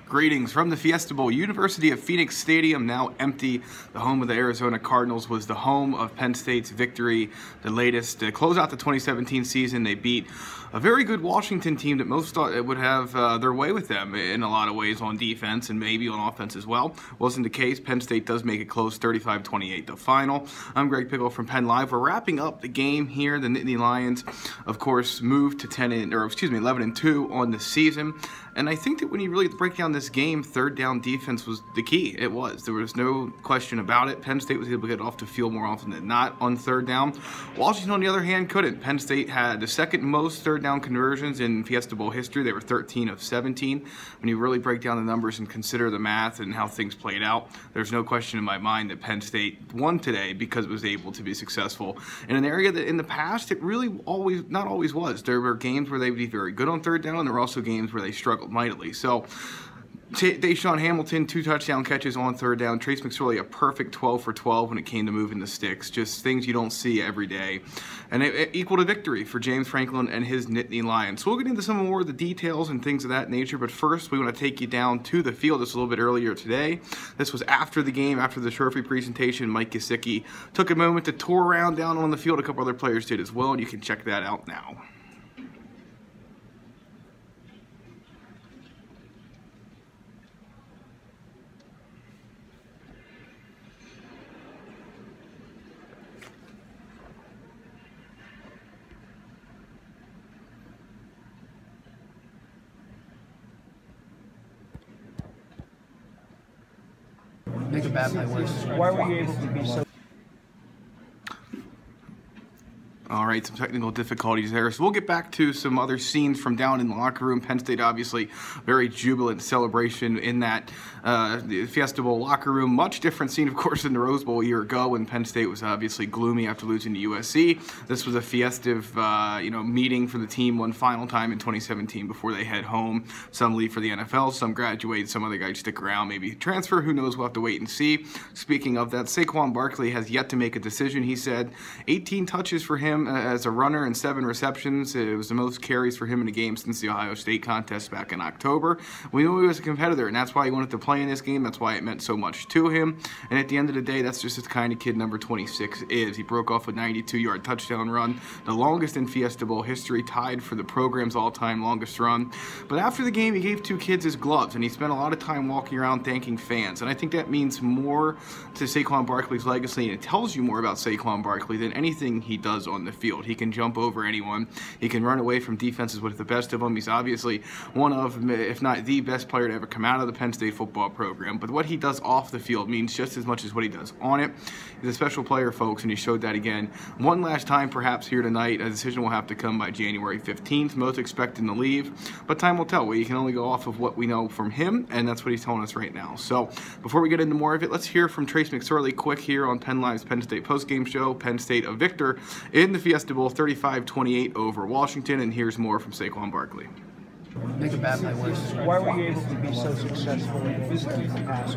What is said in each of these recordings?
Greetings from the Fiesta Bowl. University of Phoenix Stadium, now empty. The home of the Arizona Cardinals was the home of Penn State's victory, the latest to close out the 2017 season. They beat a very good Washington team that most thought would have their way with them in a lot of ways on defense and maybe on offense as well. Wasn't the case. Penn State does make it close, 35-28 the final. I'm Greg Pickle from Penn Live. We're wrapping up the game here. The Nittany Lions, of course, moved to 11-2 on the season. And I think that when you really break down this game, third down defense was the key. It was. There was no question about it. Penn State was able to get off the field more often than not on third down. Washington, on the other hand, couldn't. Penn State had the second most third down conversions in Fiesta Bowl history. They were 13 of 17. When you really break down the numbers and consider the math and how things played out, there's no question in my mind that Penn State won today because it was able to be successful in an area that in the past it really not always was. There were games where they would be very good on third down, and there were also games where they struggled mightily. So Deshaun Hamilton, 2 touchdown catches on third down. Trace McSorley, a perfect 12 for 12 when it came to moving the sticks. Just things you don't see every day. And it equaled a victory for James Franklin and his Nittany Lions. So we'll get into some more of the details and things of that nature. But first, we want to take you down to the field just a little bit earlier today. This was after the game, after the trophy presentation. Mike Gesicki took a moment to tour around down on the field. A couple other players did as well, and you can check that out now. Make a bad play worse. Why were you able to be so? All right, some technical difficulties there. So we'll get back to some other scenes from down in the locker room. Penn State, obviously, very jubilant celebration in that the Fiesta Bowl locker room. Much different scene, of course, than the Rose Bowl a year ago when Penn State was obviously gloomy after losing to USC. This was a festive, meeting for the team one final time in 2017 before they head home. Some leave for the NFL, some graduate, some other guys stick around, maybe transfer. Who knows? We'll have to wait and see. Speaking of that, Saquon Barkley has yet to make a decision. He said 18 touches for him as a runner and 7 receptions. It was the most carries for him in a game since the Ohio State contest back in October. We knew he was a competitor, and that's why he wanted to play in this game. That's why it meant so much to him. And at the end of the day, that's just the kind of kid number 26 is. He broke off a 92-yard touchdown run, the longest in Fiesta Bowl history, tied for the program's all-time longest run. But after the game, he gave 2 kids his gloves, and he spent a lot of time walking around thanking fans. And I think that means more to Saquon Barkley's legacy, and it tells you more about Saquon Barkley than anything he does on the field. He can jump over anyone. He can run away from defenses with the best of them. He's obviously one of, if not the best player to ever come out of the Penn State football program. But what he does off the field means just as much as what he does on it. He's a special player, folks, and he showed that again one last time, perhaps here tonight. A decision will have to come by January 15th. Most expect him to leave, but time will tell. We can only go off of what we know from him, and that's what he's telling us right now. So before we get into more of it, let's hear from Trace McSorley quick here on Penn Live's Penn State postgame show. Penn State a victor in the Fiesta Bowl, 35-28 over Washington, and here's more from Saquon Barkley. Make a bad play worse. Why were you able to be so successful physically in the pass?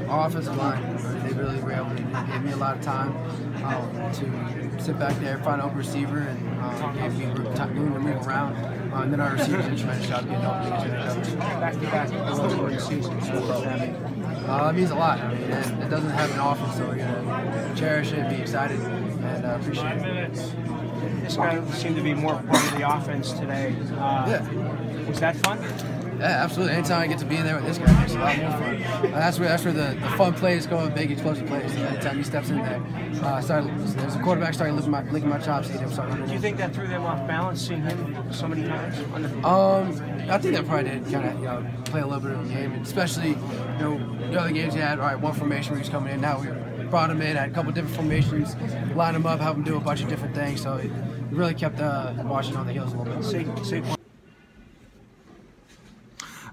Our offensive line, they really were able to give me a lot of time to sit back there, find an open receiver, and give me room to move around. And then our receivers did a tremendous job getting open. Back-to-back for the season. It means a lot. I mean, it doesn't happen often, so we're going to cherish it, be excited, and appreciate it. This guy seemed to be more part of the offense today. Yeah. Was that fun? Yeah, absolutely. Anytime I get to be in there with this guy, it makes it a lot more fun. That's where the fun plays go, big explosive plays. Anytime he steps in there, as a quarterback, started licking my chops, seeing him start running. Do you think that threw them off balance, seeing him so many times on the field? I think that probably did kind of play a little bit of the game, and especially the other games he had. All right, one formation where he was coming in. Now we brought him in, had a couple different formations, line him up, have him do a bunch of different things. So it really kept Washington on the heels a little bit.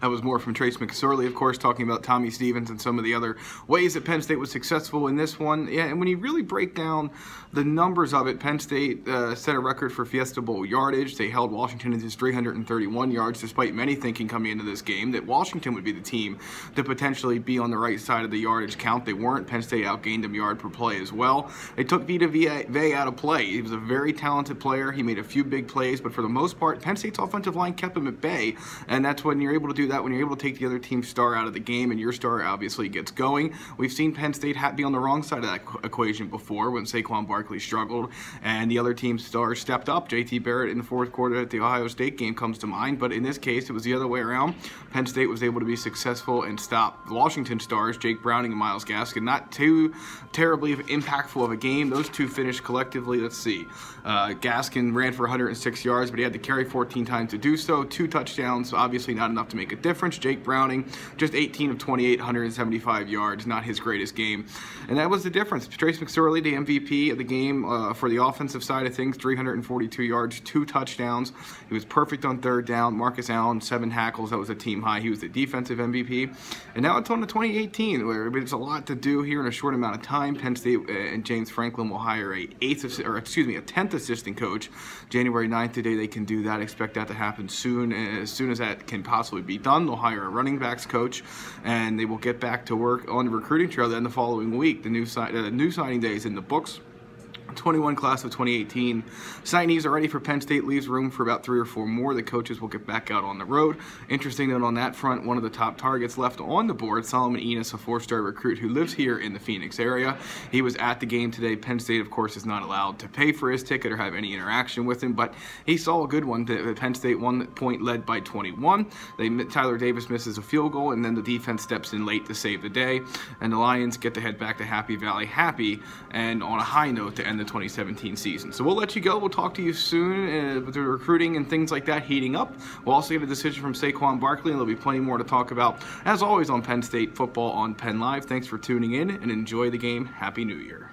That was more from Trace McSorley, of course, talking about Tommy Stevens and some of the other ways that Penn State was successful in this one. Yeah, and when you really break down the numbers of it, Penn State set a record for Fiesta Bowl yardage. They held Washington to just 331 yards, despite many thinking coming into this game that Washington would be the team to potentially be on the right side of the yardage count. They weren't. Penn State outgained them yard per play as well. They took Vita Vea out of play. He was a very talented player. He made a few big plays, but for the most part, Penn State's offensive line kept him at bay, and that's when you're able to do that that when you're able to take the other team's star out of the game and your star obviously gets going. We've seen Penn State be on the wrong side of that equation before when Saquon Barkley struggled and the other team's star stepped up. JT Barrett in the fourth quarter at the Ohio State game comes to mind, but in this case it was the other way around. Penn State was able to be successful and stop Washington stars Jake Browning and Myles Gaskin. Not too terribly impactful of a game. Those two finished collectively, let's see, Gaskin ran for 106 yards, but he had to carry 14 times to do so. 2 touchdowns, so obviously not enough to make a difference. Jake Browning, just 18 of 28, 175 yards, not his greatest game. And that was the difference. Trace McSorley, the MVP of the game for the offensive side of things, 342 yards, 2 touchdowns. He was perfect on third down. Marcus Allen, 7 tackles. That was a team high. He was the defensive MVP. And now it's on to 2018, where there's a lot to do here in a short amount of time. Penn State and James Franklin will hire a 10th assistant coach. January 9th today they can do that. Expect that to happen soon. As soon as that can possibly be done, they'll hire a running backs coach, and they will get back to work on the recruiting trail then the following week. The new signing day is in the books. 21 class of 2018 signees are ready for Penn State. Leaves room for about 3 or 4 more. The coaches will get back out on the road. Interesting note on that front, one of the top targets left on the board, Solomon Enos, a 4-star recruit who lives here in the Phoenix area. He was at the game today. Penn State, of course, is not allowed to pay for his ticket or have any interaction with him, but he saw a good one. Penn State 1 point led by 21. Tyler Davis misses a field goal, and then the defense steps in late to save the day, and the Lions get to head back to Happy Valley happy and on a high note to end the 2017 season. So we'll let you go. We'll talk to you soon with the recruiting and things like that heating up. We'll also get a decision from Saquon Barkley, and there'll be plenty more to talk about, as always, on Penn State football on Penn Live. Thanks for tuning in, and enjoy the game. Happy New Year.